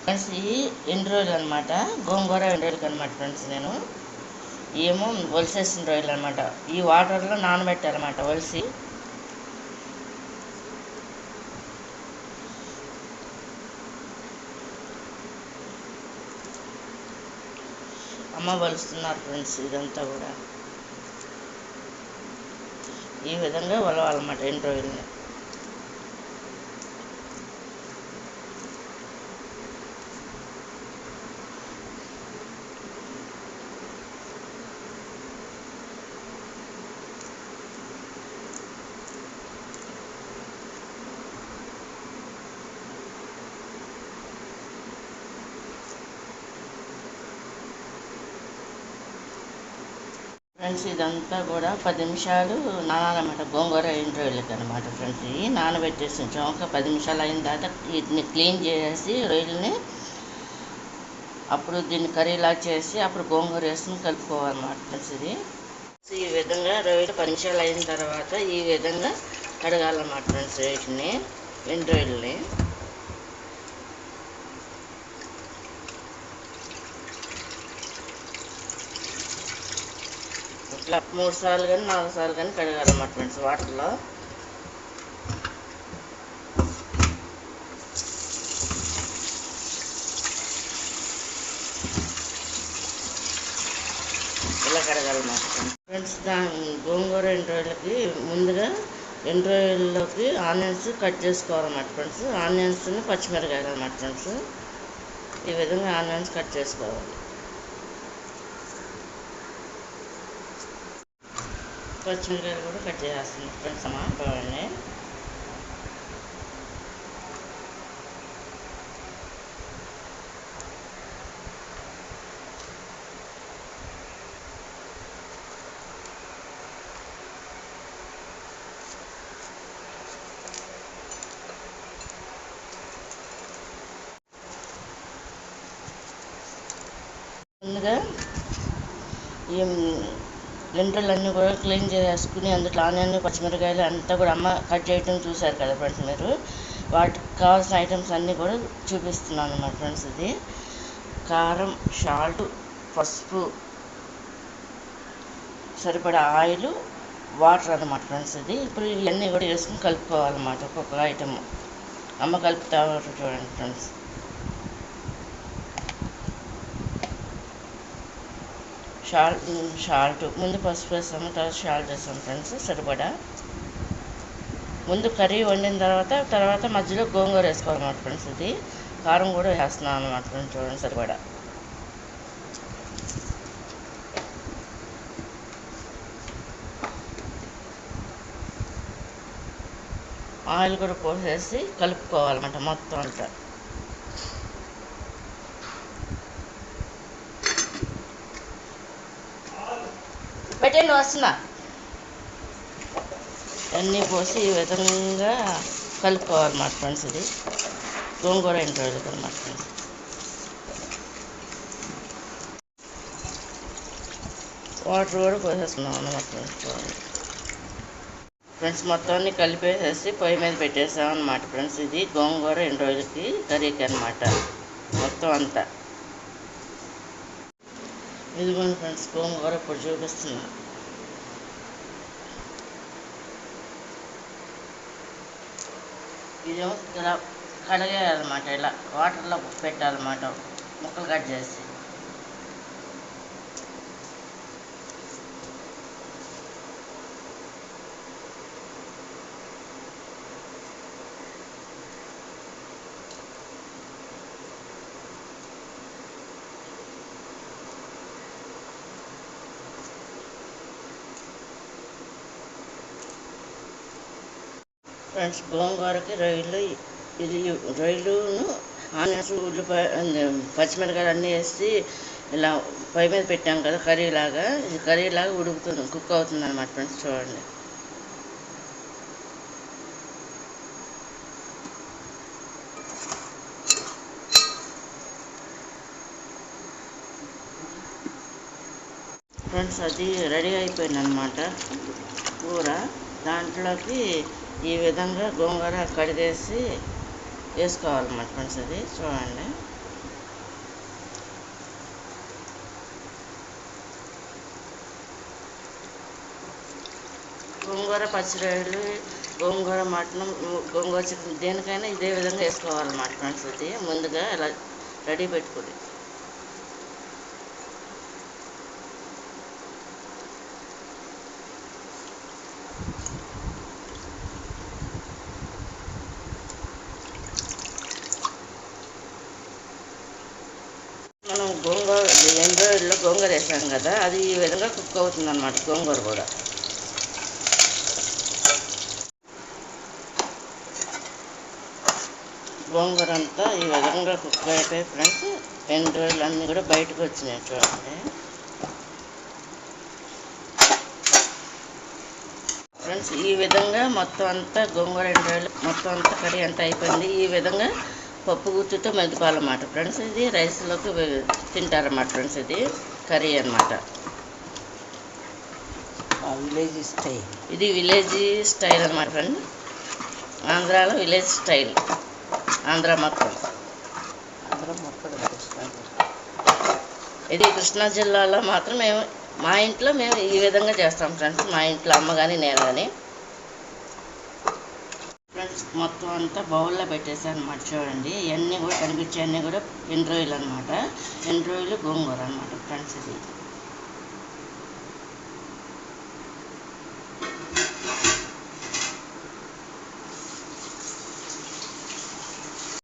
Friends ఇవి ఎండు రొయ్యలు అనమాట, గోంగూర ఎండు రొయ్యలు అనమాట ఫ్రెండ్స్. నేను ఏమో ఒలిసేసిన రొయ్యలు అనమాట. ఈ వాటర్లో నానబెట్టాలన్నమాట ఒలిసి. అమ్మ వలుస్తున్నారు ఫ్రెండ్స్. ఇదంతా కూడా ఈ విధంగా వలవాలన్నమాట ఎండు రొయ్యల్ని. ఫ్రెండ్స్ ఇదంతా కూడా 10 నిమిషాలు నానాలన్నమాట, గోంగూర ఎండు రొయ్యలకి అనమాట ఫ్రెండ్స్. ఇవి నానబెట్టేసి ఉంచాం. ఒక 10 నిమిషాలు అయిన తర్వాత వీటిని క్లీన్ చేసి రొయ్యలని అప్పుడు దీన్ని కర్రీలా చేసి అప్పుడు గోంగూర వేసుకుని కలుపుకోవాలన్నమాట ఫ్రెండ్స్. ఇది ఈ విధంగా రొయ్యలు 10 నిమిషాలు అయిన తర్వాత ఈ విధంగా కడగాలన్నమాట ఫ్రెండ్స్ వీటిని, ఎండు రొయ్యలని. ఇట్లా 3 సార్లు కానీ 4 సార్లు కానీ కడగాలన్నమాట ఫ్రెండ్స్ వాటర్లో. ఇలా కడగాలన్నమాట ఫ్రెండ్స్. గోంగూర ఎండు రొయ్యలకి ముందుగా ఎండు రొయ్యల్లోకి ఆనియన్స్ కట్ చేసుకోవాలన్నమాట ఫ్రెండ్స్. ఆనియన్స్ని పచ్చిమిరకాయలు అన్నమాట ఫ్రెండ్స్. ఈ విధంగా ఆనియన్స్ కట్ చేసుకోవాలి. పచ్చిమిరకాయలు కూడా కట్ చేసేస్తుంది ఫ్రెండ్స్ అమ్మ బాగుంది. ముందుగా ఈ లెంటర్లన్నీ కూడా క్లీన్ చేసుకుని అందులో ఆనియన్ పచ్చిమిరకాయలు అంతా కూడా అమ్మ కట్ చేయడం చూశారు కదా ఫ్రెండ్స్ మీరు. వాటికి కావాల్సిన ఐటమ్స్ అన్నీ కూడా చూపిస్తున్నాను అన్నమాట ఫ్రెండ్స్. ఇది కారం, సాల్ట్, పసుపు, సరిపడా ఆయిల్, వాటర్ అన్నమాట ఫ్రెండ్స్. ఇది ఇప్పుడు ఇవన్నీ కూడా వేసుకుని కలుపుకోవాలన్నమాట ఒక్కొక్క ఐటమ్. అమ్మ కలుపుతా చూడండి ఫ్రెండ్స్. సాల్ట్ ముందు పసుపు వేస్తాము, తర్వాత సాల్ట్ వేస్తాము ఫ్రెండ్స్ సరిపడా. ముందు కర్రీ వండిన తర్వాత మధ్యలో గోంగూర వేసుకోవాలన్నమాట ఫ్రెండ్స్. ఇది కారం కూడా వేస్తున్నాం అన్నమాట ఫ్రెండ్స్ చూడండి సరిపడా. ఆయిల్ కూడా పోసేసి కలుపుకోవాలన్నమాట మొత్తం అంతా. పెట్టండి వస్తున్నా. అన్నీ పోసి ఈ విధంగా కలుపుకోవాలన్నమాట ఫ్రెండ్స్. ఇది గోంగూర ఎండు రొయ్యలు అన్నమాట ఫ్రెండ్స్. వాటర్ కూడా పోసేస్తున్నాం అన్నమాట ఫ్రెండ్స్ చూడండి ఫ్రెండ్స్. మొత్తాన్ని కలిపేసేసి పొయ్యి మీద పెట్టేసాం అన్నమాట ఫ్రెండ్స్. ఇది గోంగూర ఎండు రొయ్యలకి కర్రీకి అనమాట మొత్తం అంతా. ఇదిగోండి ఫ్రెండ్స్ గోంగూర ఇప్పుడు చూపిస్తున్నా. ఇదేమో ఇలా కడిగేయాలన్నమాట, ఇలా వాటర్లో పెట్టాలన్నమాట ముక్కలు కట్ చేసి. ఫ్రెండ్స్ గోంగూరకి రొయ్యలు, ఇది రొయ్యలును ఆనియన్స్, ఉల్లిపాయ, పచ్చిమిరకాయలు అన్నీ వేసి ఇలా పొయ్యి మీద పెట్టాం కదా కర్రీలాగా. ఇది కర్రీలాగా ఉడుకుతుంది, కుక్ అవుతుంది అన్నమాట ఫ్రెండ్స్ చూడండి. ఫ్రెండ్స్ అది రెడీ అయిపోయింది అన్నమాట కూర. దాంట్లోకి ఈ విధంగా గోంగూర కడిగేసి వేసుకోవాలన్నమాట ఫ్రెండ్స్. అది చూడండి గోంగూర పచ్చిరొయ్యలు, గోంగూర మటన్, గోంగూర చికెన్ దేనికైనా ఇదే విధంగా వేసుకోవాలన్నమాట ఫ్రెండ్స్. ఇది ముందుగా ఇలా రెడీ పెట్టుకోండి. మనం గోంగూర ఎండ్రాయిడ్లో గోంగూర వేసాం కదా, అది ఈ విధంగా కుక్ అవుతుంది అన్నమాట. గోంగూర కూడా గోంగూర అంతా ఈ విధంగా కుక్ అయిపోయి ఫ్రెండ్స్, ఎండ్రాయిడ్లు అన్నీ కూడా బయటకు వచ్చినాయి చూడండి ఫ్రెండ్స్. ఈ విధంగా మొత్తం అంతా గోంగూర ఎండ్రాయిడ్లు మొత్తం అంతా కర్రీ అంతా అయిపోయింది. ఈ విధంగా పప్పు గుత్తితో మెదుపాలన్నమాట ఫ్రెండ్స్. ఇది రైస్లోకి తింటారన్నమాట ఫ్రెండ్స్. ఇది కర్రీ అన్నమాట. Village style. ఇది విలేజ్ స్టైల్ అన్నమాట ఫ్రెండ్. ఆంధ్రాలో విలేజ్ స్టైల్. ఆంధ్ర మొత్తం ఇది కృష్ణా జిల్లాలో మాత్రం మా ఇంట్లో మేము ఈ విధంగా చేస్తాం ఫ్రెండ్స్. మా ఇంట్లో అమ్మ కానీ నేను కానీ ఫ్రెండ్స్. మొత్తం అంతా బౌల్లో పెట్టేసాను అన్నమాట చూడండి. ఇవన్నీ కూడా కనిపించేవన్నీ కూడా ఎండ్రాయిలు అన్నమాట. ఎండ్రాయిలు గోంగూర అన్నమాట ఫ్రెండ్స్. ఇది